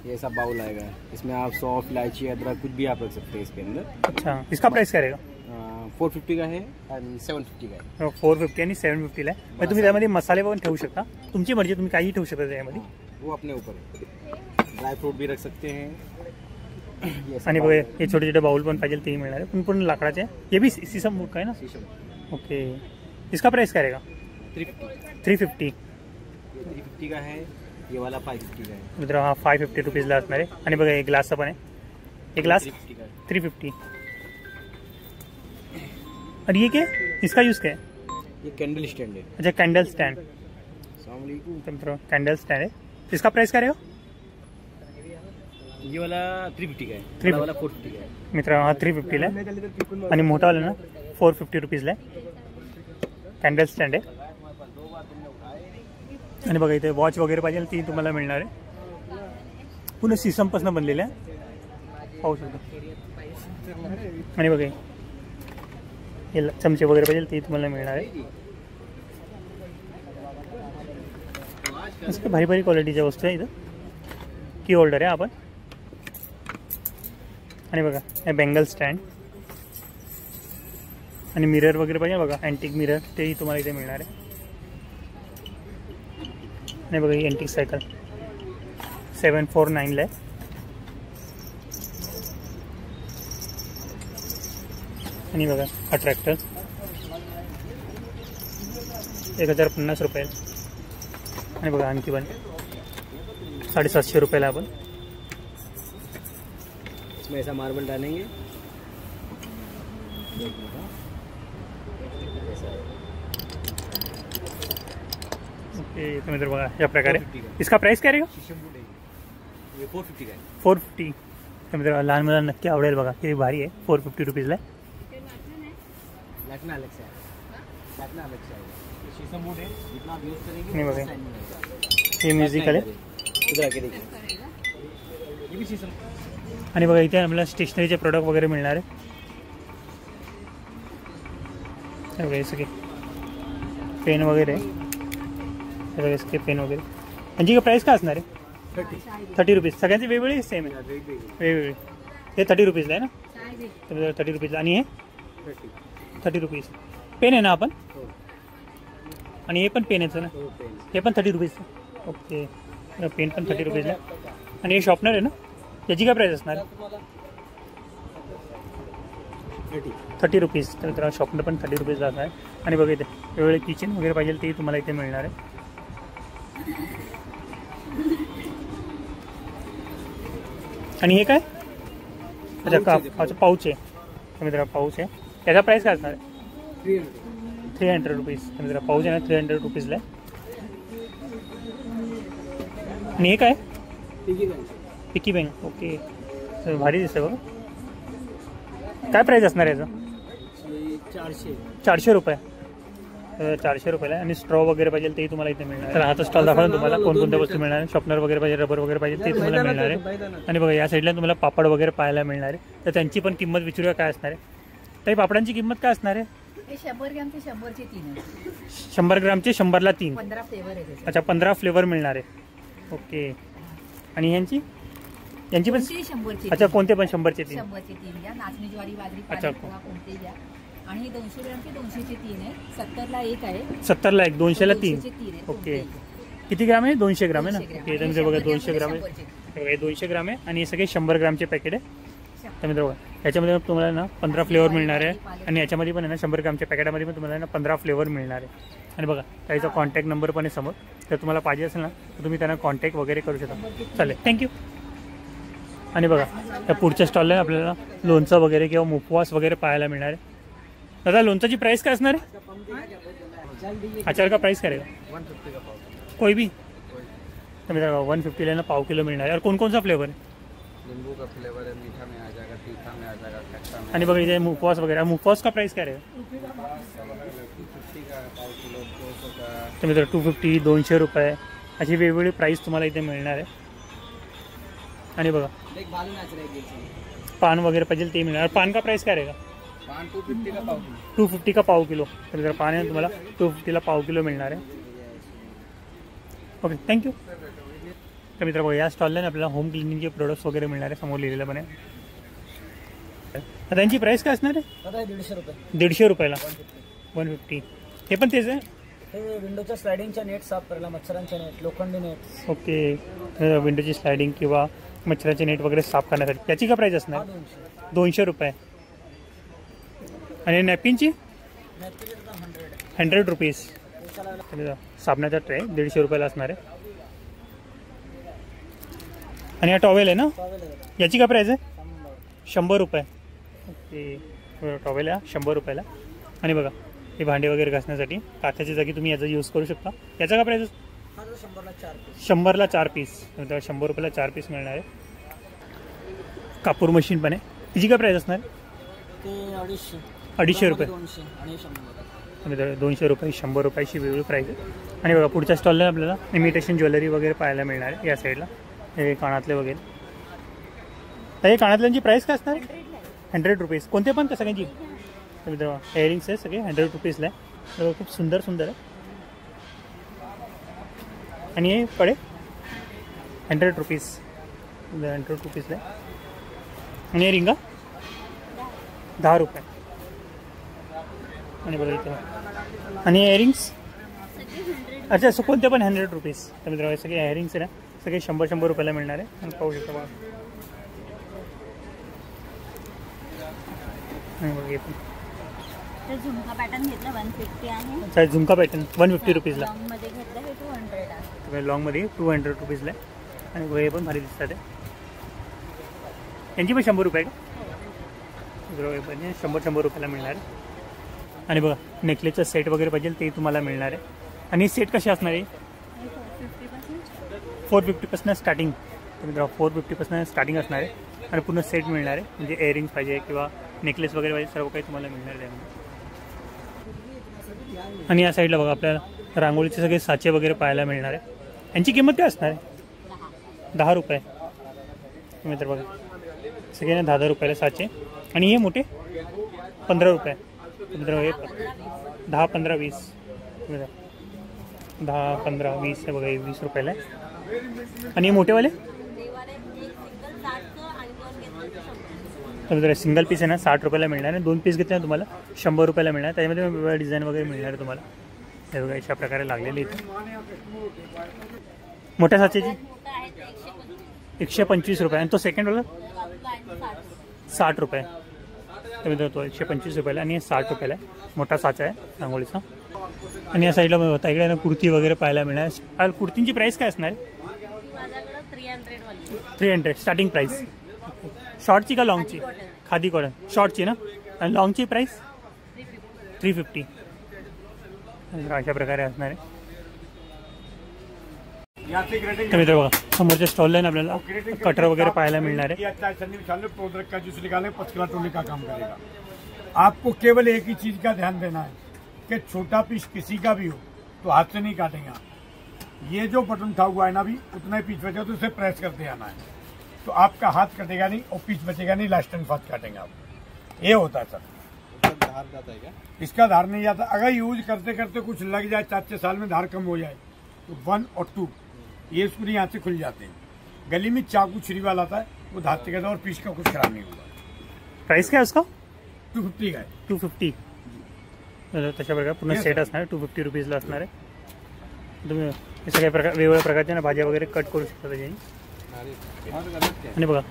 ये ऐसा बाउल आएगा, इसमें आप सौंफ, इलायची, अदरक कुछ भी आप रख सकते हैं इसके अंदर. अच्छा, इसका प्राइस काय रहेगा? 450 का है आणि 750 का है. 450 आणि 750ला आहे. मग तुम्ही त्यामध्ये मसाले पण ठेवू शकता, तुमची मर्जी, तुम्ही काही ठेवू शकता त्यामध्ये. वो अपने ऊपर है. ड्राई फ्रूट भी रख सकते हैं. आणि बघा हे छोटे छोटे बाउल पण पाहिजे तेही मिळणार आहे, पण पूर्ण लाकडाचे आहे. हे भी सीसम वूड का है ना? शीशम. ओके, इसका प्राइस काय रहेगा? 350. 350 का है. ये वाला 550 का है. मित्र हा 550 रुपीजला असणार आहे. आणि बघा एक ग्लासचा पण आहे, एक ग्लास 350 का है. 350. और ये क्या है? इसका यूज़ क्या है? ये कैंडल स्टैंड है. अच्छा कैंडल स्टैंड. अस्सलाम वालेकुम. तो मित्र कैंडल स्टैंड है, इसका प्राइस क्या रहेगा? ये वाला 350 का है. 350 बड़ा वाला 450 का है. मित्र हा 350ला आहे. आणि मोठावाला ना 450 रुपीजला आहे. कॅन्डल स्टँड आहे. आणि बघा इथे वॉच वगैरे पाहिजे ती तुम्हाला मिळणार आहे, पूर्ण सीसमपासून बनलेलं आहे, पाहू शकतो. आणि बघा हे चमचे वगैरे पाहिजे ती तुम्हाला मिळणार आहे. मस्त भारी भारी क्वालिटीच्या वस्तू आहे इथं. की होल्डर आहे आपण. आणि बघा हे बँगल स्टँड आणि मिरर वगैरे पाहिजे बघा, अँटिक मिरर तेही तुम्हाला इथे मिळणार आहे. आणि बघा ही अँटिक सायकल 749ला आहे. आणि बघा हा ट्रॅक्टर 1050 रुपयाला. आणि बघा आणखी पण 750 रुपयाला आपण. इसमें ऐसा मार्बल डालेंगे. ओके तो मित्र बघा या प्रकारे. इसका प्राइस काय रहेगा? शीशम वुड है ये 450 का है. 450. तर मित्र लहान मुलांना नक्की आवडेल बघा, किती भारी आहे. 450 रुपीजला आहे. लाटना अलग से आएगा. लाटना अलग से आएगा. ये शीशम वुड है, जितना आप यूज करेंगे नहीं उतना बघा. शाइनिंग आएगा. हे म्युझिकल आहे. इधर आके देखिए, ये भी शीशम. आणि बघा इथे आपल्याला स्टेशनरीचे प्रोडक्ट वगैरे मिळणार आहे. हे बघा हे सगळे पेन वगैरे आहे. हे बघा इसके पेन वगैरे. यांची का प्राईस काय असणार आहे? 30 रुपीज. सगळ्यांची वेगवेगळी सेम आहे? वेगवेगळी. हे 30 रुपीजला आहे ना? तर 30 रुपीजला. आणि हे 30 रुपीज. पेन आहे ना आपण? आणि हे पण पेन याचं ना? हे पण 30 रुपीज. ओके पेन पण 30 रुपीजला. आणि हे शॉर्पनर आहे ना, याची काय प्राईस असणार? 30 रुपीज. तर मित्रांनो शॉर्पनर पण 30 रुपीजला असणार. आणि बघा इथे वेगवेगळे किचन वगैरे पाहिजे ते तुम्हाला इथे मिळणार आहे. आणि हे काय? अच्छा अच्छा पाऊच आहे. तर मित्रांनो पाऊच आहे, त्याचा प्राईस काय असणार आहे? 300 रुपीज. तर मित्रांनो पाऊच आहे ना 300 रुपीजला आहे. आणि हे काय? पिकी बँक. ओके तर भारी दिसतं बघा. काय प्राईस असणार आहे याचं? 400 रुपये. 400 रुपयाला. आणि स्ट्रॉ वगैरे पाहिजे तेही तुम्हाला इथे मिळणार. तर आता स्टॉल दाखवला तुम्हाला कोणकोणत्या वस्तू मिळणार आहे. शॉर्पनर वगैरे पाहिजे, रबर वगैरे पाहिजे ते तुम्हाला मिळणार आहे. आणि बघा या साईडला तुम्हाला पापड वगैरे पाहायला मिळणार आहे. तर त्यांची पण किंमत विचारूया काय असणार आहे. तरी पापडांची किंमत काय असणार आहे? 100 ग्रॅमचे 100चे 3 आहे. 100 ग्रामचे 100ला 3. 15 फ्लेवर आहे त्याचे. अच्छा 15 फ्लेवर मिळणार आहे. ओके. आणि यांची पण 100चे. अच्छा कोणते पण 100चे 3. 100चे 3 घ्या. नाचणी, ज्वारी, बाजरी, अच्छा. किंवा कोणते घ्या. आणि हे 200 ग्रॅमचे 200चे 3 आहे. 70ला 1 आहे. 70ला 1, 200ला 3. 200चे 3 आहे. ओके. किती ग्राम आहे? 200 ग्राम आहे ना? 200 ग्राम. ओके. तर बघा 200 ग्राम आहे. 100चे. हे 200 ग्राम आहे. आणि हे सगळे 100 ग्रामचे पॅकेट आहे. तर मित्र बघा याच्यामध्ये तुम्हाला ना 15 फ्लेवर मिळणार आहे आणि याच्यामध्ये पण आहे ना 100 ग्रामच्या पॅकेटामध्ये पण तुम्हाला ना 15 फ्लेवर मिळणार आहे. आणि बघा त्याचा कॉन्टॅक्ट नंबर पण आहे समोर, तर तुम्हाला पाहिजे असेल ना तर तुम्ही त्यांना कॉन्टॅक्ट वगैरे करू शकता. चालेल, थँक्यू. आणि बघा त्या पुढच्या स्टॉलला आपल्याला लोणचं वगैरे किंवा मुखवास वगैरे पाहायला मिळणार आहे. दादा लोणचाची प्राइस काय असणार आहे? अचार का प्राइस काय रहेगा? 150 का पाव. कोई भी. तर मित्रांनो 150 ना पाव किलो मिळणार आहे. और कौन कौन सा फ्लेवर आहे? नींबू का फ्लेवर है, मीठा में आ जाएगा, तीखा में आ जाएगा, खट्टा में. आणि बघा इथे मुखवास वगैरे, मुखवास का प्राइस काय रहेगा? 250 का पाव किलो, 200 का. तर मित्र 250 200 रुपये अशी वेगवेगळी प्राईस तुम्हाला इथे मिळणार आहे. आणि बघा एक बालू नाच रही है. पान वगैरे पाहिजे ते मिळणार. पान का प्राइस काय रहेगा? पान 250 का पाव किलो. 250 का पाव किलो. तर मित्र पान आहे तुम्हाला 250ला पाव किलो मिळणार आहे. Okay, thank you. तर मित्र बघा या स्टॉलला आपल्याला होम क्लिनिंगचे प्रोडक्ट्स वगैरे मिळणार आहे, समोर लिहिलेलं पण आहे. तर त्यांची प्राईस काय असणार आहे? 150 रुपये. 150 रुपयाला 150. हे पण तेच आहे. हे विंडोच्या स्लायडिंगच्या नेट साफ करायला, मच्छरांच्या नेट, लोखंडी नेट. ओके, विंडोची स्लायडिंग किंवा मच्छराचे नेट वगैरे साफ करण्यासाठी त्याची काय प्राईस असणार? 200 रुपये. आणि नॅपकिनची 100 रुपीज. साबणाचा ट्रे 150 रुपयाला असणार आहे. आणि हा टॉवेल आहे ना, याची काय प्राईस आहे? 100 रुपये. ओके, टॉवेल आहे 100 रुपयाला. आणि बघा हे भांडे वगैरे घासण्यासाठी काथ्याच्या जागी तुम्ही याचा यूज करू शकता. याचा काय प्राईस? 100ला 4 पीस. 100 रुपयाला 4 पीस मिळणार आहे. कापूर मशीन पण आहे, तिची काय प्राईस असणार? 250 रुपये. 200 रुपये 100 रुपयाची वेगळी प्राईस आहे. आणि बघा पुढच्या स्टॉलला आपल्याला इमिटेशन ज्वेलरी वगैरे पाहायला मिळणार आहे. या साईडला हे कानातले वगैरे. तर हे कानातल्यांची प्राईस काय असणार? 100 रुपीज. कोणते पण का सगळ्यांची? तर मित्र इयरिंग्स आहे सगळे 100 रुपीजला आहे. खूप सुंदर सुंदर आहे. आणि हे पडे 100 रुपीज. 100 रुपीजला आहे. आणि हे रिंगा 10 रुपये. आणि बघा इथं आणि इयरिंग्स अच्छा असं कोणते पण 100 रुपीज. तर मित्र सगळे इयरिंग्स आहे ना सगळे 100 रुपयाला मिळणार आहे. आणि पाहू शकता बघा. आणि बघा हे पण झुमका पॅटर्न घेतला 150 आहे. अच्छा झुमका पॅटर्न 150 रुपीजला. लॉंगमध्ये घेतलं हे 200 आहे. लॉंगमध्ये 200 रुपीजला आहे. आणि हे पण भारी दिसतात आहे. यांची पण 100 रुपये का? बरोबर पण 100 रुपयाला मिळणार आहे. आणि बघा नेकलेसचा सेट वगैरे पाहिजे ते तुम्हाला मिळणार आहे. आणि सेट कसे असणार आहे? 450पासून स्टार्टिंग. तर मित्र 450पासून स्टार्टिंग असणार आहे. आणि पूर्ण सेट मिळणार आहे. म्हणजे इयरिंग्स पाहिजे किंवा नेकलेस वगैरे पाहिजे सर्व काही तुम्हाला मिळणार आहे. आणि या साईडला बघा आपल्याला रांगोळीचे सगळे साचे वगैरे पाहायला मिळणार आहे. यांची किंमत काय असणार आहे? 10 रुपये. मित्र बघा सगळे 10 रुपयाला साचे. आणि हे मोठे 15 रुपये. मित्र हे 10 15 20 10 15 20 हे बघा 20 रुपयाला आहे. आणि हे मोठेवाले तर मित्र सिंगल पीस आहे ना 60 रुपयाला मिळणार आहे. 2 पीस घेतले ना तुम्हाला 100 रुपयाला मिळणार. त्याच्यामध्ये वेगवेगळ्या डिझाईन वगैरे मिळणार आहे तुम्हाला. हे बघा अशा प्रकारे लागलेली इथे. मोठ्या साचेची 125 रुपये. आणि तो सेकंडवाला 60 रुपये. तर मित्र तो 125 रुपयाला आणि 60 रुपयाला आहे. मोठा साचा आहे रांगोळीचा. आणि या साईडला होता इकडे कुर्ती वगैरे पाहायला मिळणार. कुर्तींची प्राईस काय असणार? 300 स्टार्टिंग प्राईस. शॉर्टची का लॉंगची? खादी कॉटन शॉर्टची ना. आणि लॉंगची प्राईस 350. अशा प्रकारे असणार आहे. तर मित्र बघा समोरच्या स्टॉलला ना आपल्याला कटर वगैरे पाहायला मिळणार आहे. प्रोडक्ट का जूस निकालने पतला टोने का काम करेगा. आपको केवल एक ही चीज का ध्यान देना है कि छोटा पीस किसी का भी हो तो हाथ से नहीं काटेंगे आप. ये जो बटन था हुआ है ना, अभी उतना ही पीस बचा तो उसे प्रेस करते आना है. तो आपका हाथ कटेगा नहीं और पीस बचेगा नहीं. लास्ट एंड फास्ट काटेंगे आप. ये होता है सर. धार जाता है क्या? इसका धार नहीं जाता. अगर यूज करते करते कुछ लग जाए 4-6 साल में धार कम हो जाए तो 1 और 2 ये स्क्रू यहाँ से खुल जाते हैं. गली में चाकू छुरी वाला आता है वो धार से कहता है और पीस का कुछ खराब नहीं होगा. प्राइस काय उसका? 250 का है. 250. तशा प्रकारे पूर्ण सेट असणार आहे. 250 रुपीजला असणार आहे. तुम्ही हे सगळ्या वेगवेगळ्या प्रकारच्या ना भाज्या वगैरे कट करू शकता त्याच्याने. आणि बघा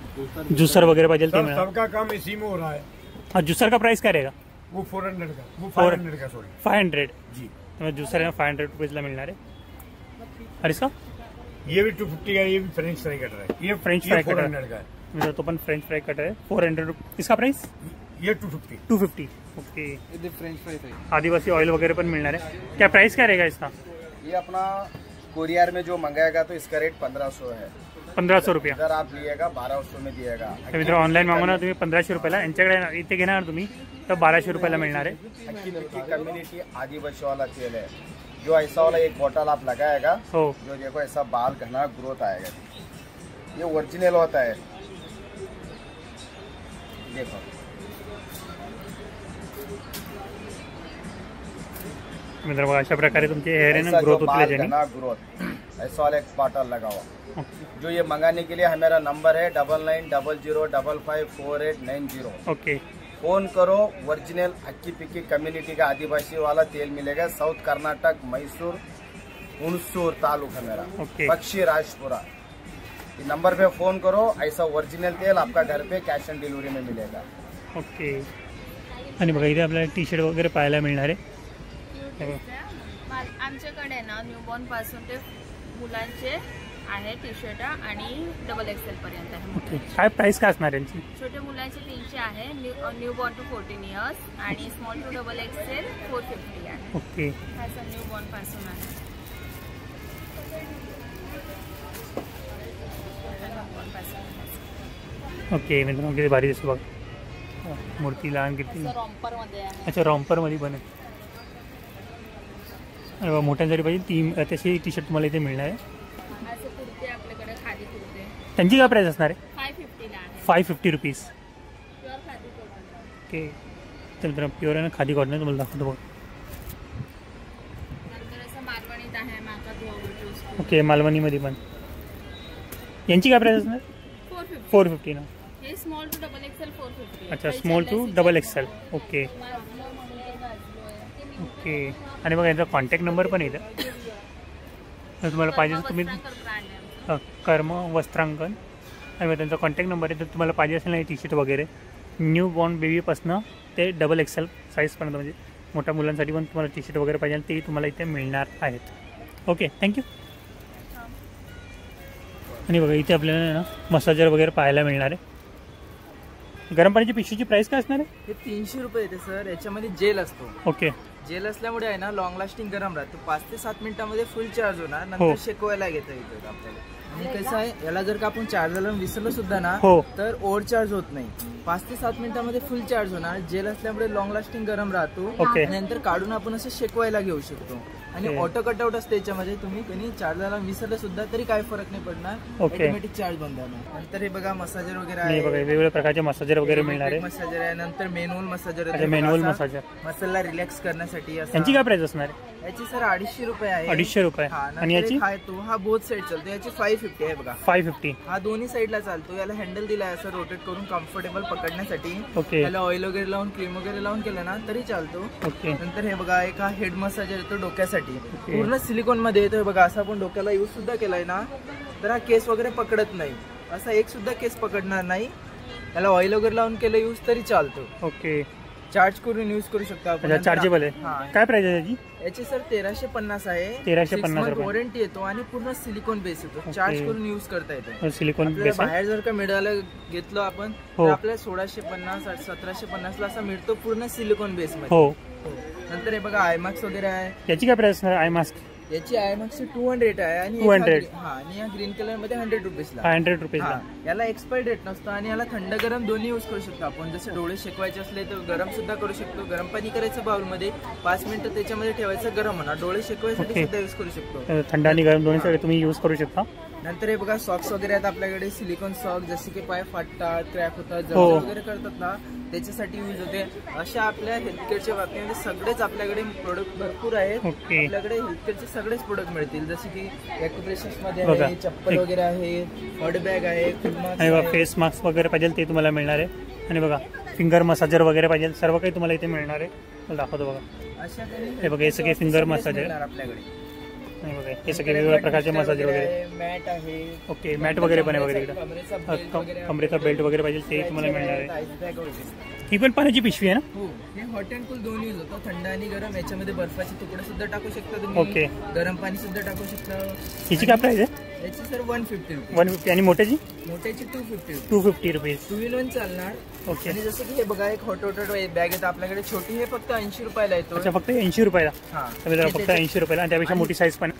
ज्युसर वगैरे पाहिजे ते सर मिळणार. सबका काम इसी में हो रहा है. हाँ ज्यूसर का प्राइस क्या रहेगा? वो 400 का, वो 500 का सॉरी 500. जी. तो ज्यूसर है 500 रुपीजला मिळणार आहे. और इसका ये भी 250 का, ये भी फ्रेंच फ्राई कटर है. ये फ्रेंच फ्राई कटर 400 का है. म्हणजे तो पण फ्रेंच फ्राई कटर आहे 400 इसका प्राइस ये 250. 250. ओके. फ्रेंच फ्राई आदिवासी ऑयल वगैरह पण मिलना है. क्या प्राइस क्या रहेगा इसका? ये अपना कोरियर में जो मंगाएगा तो इसका रेट 1500 है. 1500 रुपया. अगर आप लिएगा 1200 में दिएगा. तर मित्र ऑनलाईन मागवणार तुम्ही 1500 रुपयाला, यांच्याकडे इथे घेणार तुम्ही तर 1200 रुपयाला मिळणार आहे. अक्की पिक्की कम्युनिटी आदिवासी वाला तेल है. जो ऐसा वाला एक बोतल आप लगाएगा, हो. जो देखो ऐसा बाल घना ग्रोथ आएगा. ये ओरिजिनल होता है. देखो मित्र बघा अशा प्रकारे तुमचे हेअर आहे ना ऐसा ग्रोथ जो होती बाल त्याच्याने. घना ग्रोथ ऐसा वाला एक बॉटल लगाओ. जो ये मंगाने के लिए हमारा नंबर है 9900554890. ओके. फोन करो. ओरिजिनल अक्की पिक्की कम्युनिटी का आदिवासी वाला तेल मिलेगा. साउथ कर्नाटक, मैसूर, हुणसूर तालुका मेरा, ओके. पक्षी राजपुरा. इस नंबर पे फोन करो. ऐसा ओरिजिनल तेल आपका घर पे कैश ऑन डिलिव्हरी में मिलेगा. ओके. आणि बघा इथे आपल्याला टी शर्ट वगैरे पाहायला मिळणार आहे. हे बघा. आमच्याकडे ना न्यूबॉर्न पासून ते मुलांचे आहे टी शर्ट आणि डबल एक्सेल पर्यंत आहे. ओके. काय प्राइस काय असणार यांची? छोटे मुलांचे 300 आहे, न्यूबॉर्न टू 14 इयर्स, आणि स्मॉल टू डबल एक्सेल 450 आहे. ओके. हा सर न्यूबॉर्न पासून आहे. न्यूबॉर्न पासून ओके मित्रांनो किती भारी दिसतो बघ. मूर्ती लहान किती. रॉम्पर मध्ये आहे. अच्छा रॉम्परमध्ये पण आहे. अरे वा मोठ्यांसाठी पाहिजे ती तशी टी शर्ट तुम्हाला इथे मिळणार आहे. असे कुर्ते आपल्याकडे खादी कुर्ते त्यांची काय प्राइस असणार आहे? 550 ला आहे. 550 rupees. Pure khadi cotton. Okay. तर मित्रांनो प्युअर आहे ना खादी कॉटन तुम्हाला दाखवतो बघ. नंतर असं मालवणीत आहे माका धुवा. ओके मालवणीमध्ये पण. यांची काय प्राइस असणार? 450. 450 ना. हे स्मॉल टू डबल एक्सेल 450. अच्छा small to double axel. Okay. Okay. आणि बघा यांचा कॉन्टॅक्ट नंबर पण येतं. जर तुम्हाला पाहिजे तर तुम्ही कर्म वस्त्रांकन आणि मग त्यांचा कॉन्टॅक्ट नंबर आहे. तर तुम्हाला पाहिजे असेल ना टी शर्ट वगैरे न्यू बॉर्न बेबीपासनं ते डबल एक्सेल साईजपर्यंत म्हणजे मोठ्या मुलांसाठी पण तुम्हाला टी शर्ट वगैरे पाहिजे ते तुम्हाला इथे मिळणार आहेत. Okay thank you. आणि बघा इथे आपल्याला ना मसाजर वगैरे पाहायला मिळणार आहे. गरम पाण्याची पिशवीची प्राइस काय असणार आहे? हे 300 रुपये येते सर. याच्यामध्ये जेल असतो. ओके. जेल असल्यामुळे आहे ना लॉंग लास्टिंग गरम राहतो. 5 ते 7 मिनिटांमध्ये फुल चार्ज होणार. हो. नंतर शेकवायला घेता येतं आपल्याला. आणि कसं आहे याला जर का आपण चार्जरला विसरलो सुद्धा ना हो. तर ओव्हर चार्ज होत नाही. 5 ते 7 मिनिटांमध्ये फुल चार्ज होणार. जेल असल्यामुळे लॉंग लास्टिंग गरम राहतो. ओके. आणि नंतर काढून आपण असं शेकवायला घेऊ शकतो. आणि ओके. ऑटो कटआउट असते याच्यामध्ये. तुम्ही कधी चार्जरला विसरलं सुद्धा तरी काय फरक नाही पडणार. ओके. ऑटोमॅटिक चार्ज बंद होणार. नंतर हे बघा मसाजर वगैरे नाही बघा आहे. वेगवेगळ्या प्रकारचे मसाजर वगैरे मिळणार आहे. मसाजर आहे. नंतर मॅन्युअल मसाजर अच्छा मॅन्युअल मसाजर. मसाला रिलॅक्स करण्यासाठी असं. यांची काय प्राइस असणार आहे? याची सर 250 रुपये आहे. 250 रुपये. हा, आणि नंतर याची एक आहे तो हा बोथ साईड चालतो. याची 550 आहे बघा. 550. हा दोन्ही साईडला चालतो. याला हँडल दिलाय असं रोटेट करून कम्फर्टेबल पकडण्यासाठी. ओके. त्याला ऑइल वगैरे लावून क्रीम वगैरे लावून केलं ना तरी चालतो. ओके. नंतर हे बघा एक हा हेड मसाजर येतो डोक्यासाठी. पूर्ण सिलिकॉन मध्ये येतो. हे बघा असं आपण डोक्याला यूज सुद्धा केलाय ना तर हा केस वगैरे पकडत नाही. असा एक सुद्धा केस पकडणार नाही. त्याला ऑइल वगैरे लावून केलं यूज तरी चालतो. ओके. चार्ज करून यूज करू शकतो आपण. अच्छा चार्जेबल आहे. हा. काय प्राइस आहे त्याची? याची सर 1350 आहे. 1350 रुपये. वॉरंटी येतो आणि पूर्ण सिलिकॉन बेस येतो. चार्ज करून यूज करता येतो. सिलिकॉन आपल्याला बेस आहे. बाहेर जर का मिळायला घेतलो आपण हो. तर आपल्याला 1650 1750 ला असा मिळतो पूर्ण सिलिकॉन बेस मध्ये. हो. नंतर हे बघा आयमॅक्स वगैरे आहे. याची काय प्राइस असणार आय मास्क? याची आयमॅक्स 200 आहे आणि 200. हा आणि या ग्रीन कलर मध्ये 100 रुपीजला. 500 रुपीजला. हा. याला एक्सपायर डेट नसतो आणि याला थंड गरम दोन्ही यूज करू शकतो आपण. जसे डोळे शेकवायचे असले तर गरम सुद्धा करू शकतो. गरम पाणी करायचं बाउल मध्ये 5 मिनिटं त्याच्यामध्ये ठेवायचं गरम होणार. डोळे शेकवायसाठी ओके. सुद्धा यूज करू शकतो. थंड आणि गरम दोन्ही सगळे तुम्ही यूज करू शकता. नंतर हे बघा सॉक्स वगैरे आहेत आपल्याकडे. सिलिकॉन सॉक्स जसे की पाय फाटतात क्रॅक होतात हो. जळजळ वगैरे करतात ना त्याच्यासाठी यूज होते. अशा आपल्या हेल्थकेअरच्या बाबतीमध्ये सगळेच आपल्याकडे प्रोडक्ट भरपूर आहेत. ओके. आपल्याकडे हेल्थकेअरचे सगळेच प्रोडक्ट मिळतील. जसे की ॲक्युप्रेशर्स मध्ये बघा. आहे, चप्पल वगैरे आहे, हॉट बॅग आहे, फुल मास्क आणि बघा आहे. फेस मास्क वगैरे पाहिजे ते तुम्हाला मिळणार आहे. आणि बघा फिंगर मसाजर वगैरे पाहिजे सर्व काही तुम्हाला इथे मिळणार आहे. मला दाखवतो बघा. अशा काही हे बघा हे सगळे फिंगर मसाजर मिळणार आपल्याकडे. आणि बघा हे सगळे वेगवेगळ्या प्रकारचे मसाज वगैरे. मॅट आहे. ओके मॅट वगैरे पण आहे वगैरे इकडे. कमरेचा belt वगैरे आहे. कमरेचा बेल्ट वगैरे पाहिजे ते तुम्हाला मिळणार आहे. Ice bag वगैरे. ही पण पाण्याची पिशवी आहे ना. हो हे हॉट अँड कूल दोन्ही यूज होतं, थंड आणि गरम. याच्यामध्ये बर्फाचे तुकडे सुद्धा टाकू शकता तुम्ही. ओके. गरम पाणी सुद्धा टाकू शकता. हिची काय प्राइस आहे. याची सर 150 रुपये. 150 आणि मोठ्याची मोठ्याची 250 250 रुपीज. 2 in 1 चालणार. ओके. आणि जसं की हे बघा एक हॉट वॉटर बॅग येतं आपल्याकडे छोटी, हे फक्त 80 रुपयाला येतो. अच्छा फक्त 80 रुपयाला. हा तर मित्रांनो फक्त 80 रुपयाला आणि त्यापेक्षा मोठी साईज पण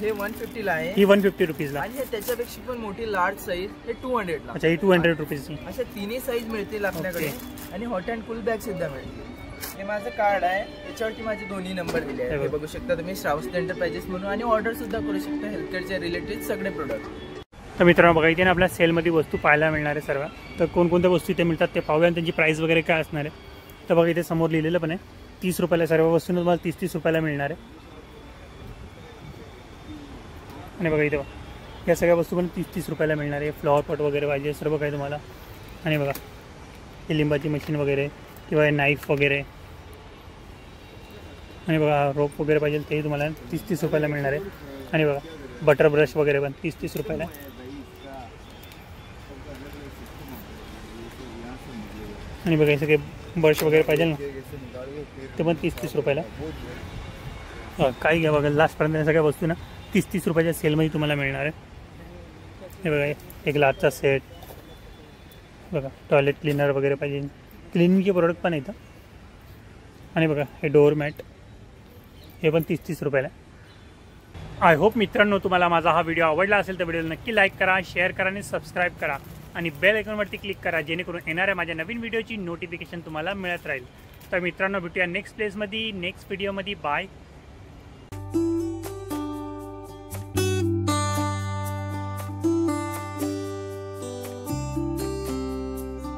हे 150 ला आहे. ही 150 रुपीजला. आणि हे त्याच्यापेक्षा पण मोठी लार्ज साईज हे 200 ला. अच्छा ही 200 रुपीजची. अशा तिन्ही साईज मिळतील आपल्याकडे. आणि हॉट अँड कूल बॅग सुद्धा मिळतील. हे माझं कार्ड आहे, याच्यावरती माझे दोन्ही नंबर दिले आहेत. हे बघू शकता तुम्ही, श्रावस्ती एंटरप्राइजेस म्हणून. आणि ऑर्डर सुद्धा करू शकता हेल्थकेअरच्या रिलेटेड सगळे प्रोडक्ट. तर मित्रांनो बघा इथे ना आपल्या सेलमध्ये वस्तू पाहायला मिळणार आहे सर्व. तर कोणकोणत्या वस्तू इथे मिळतात ते पाहूया आणि त्यांची प्राईस वगैरे काय असणार आहे. तर बघा इथे समोर लिहिलेलं पण आहे 30 रुपयाला सर्व वस्तू तुम्हाला 30-30 रुपयाला मिळणार आहे. आणि बघा इथे या सगळ्या वस्तू पण 30-30 रुपयाला मिळणार आहे. फ्लॉवर पॉट वगैरे पाहिजे सर्व काही तुम्हाला. आणि बघा ही लिंबाची मशीन वगैरे किंवा नाईफ वगैरे. आणि बघा रोप वगैरे पाहिजे तेही तुम्हाला 30-30 रुपयाला मिळणार आहे. आणि बघा बटर ब्रश वगैरे पण 30-30 रुपयाला. आणि बघा हे सगळे ब्रश वगैरे पाहिजे ना ते पण 30-30 रुपयाला. काही घ्या बघा लास्टपर्यंत या सगळ्या वस्तू ना 30-30 रुपयाच्या सेलमध्ये तुम्हाला मिळणार आहे. हे बघा एक ग्लासचा सेट. बघा टॉयलेट क्लीनर वगैरे पाहिजे, क्लिनिंगचे प्रोडक्ट पण येतं. आणि बघा हे डोअर मॅट हे पण 30-30 रुपयाला. आय होप मित्रांनो तुम्हाला माझा हा व्हिडिओ आवडला असेल तर व्हिडिओला नक्की लाईक करा, शेअर करा आणि सबस्क्राईब करा. आणि बेल आयकॉनवरती क्लिक करा जेणेकरून येणाऱ्या माझ्या नवीन व्हिडिओची नोटिफिकेशन तुम्हाला मिळत राहील. तर मित्रांनो भेटूया नेक्स्ट प्लेसमध्ये नेक्स्ट व्हिडिओमध्ये. बाय.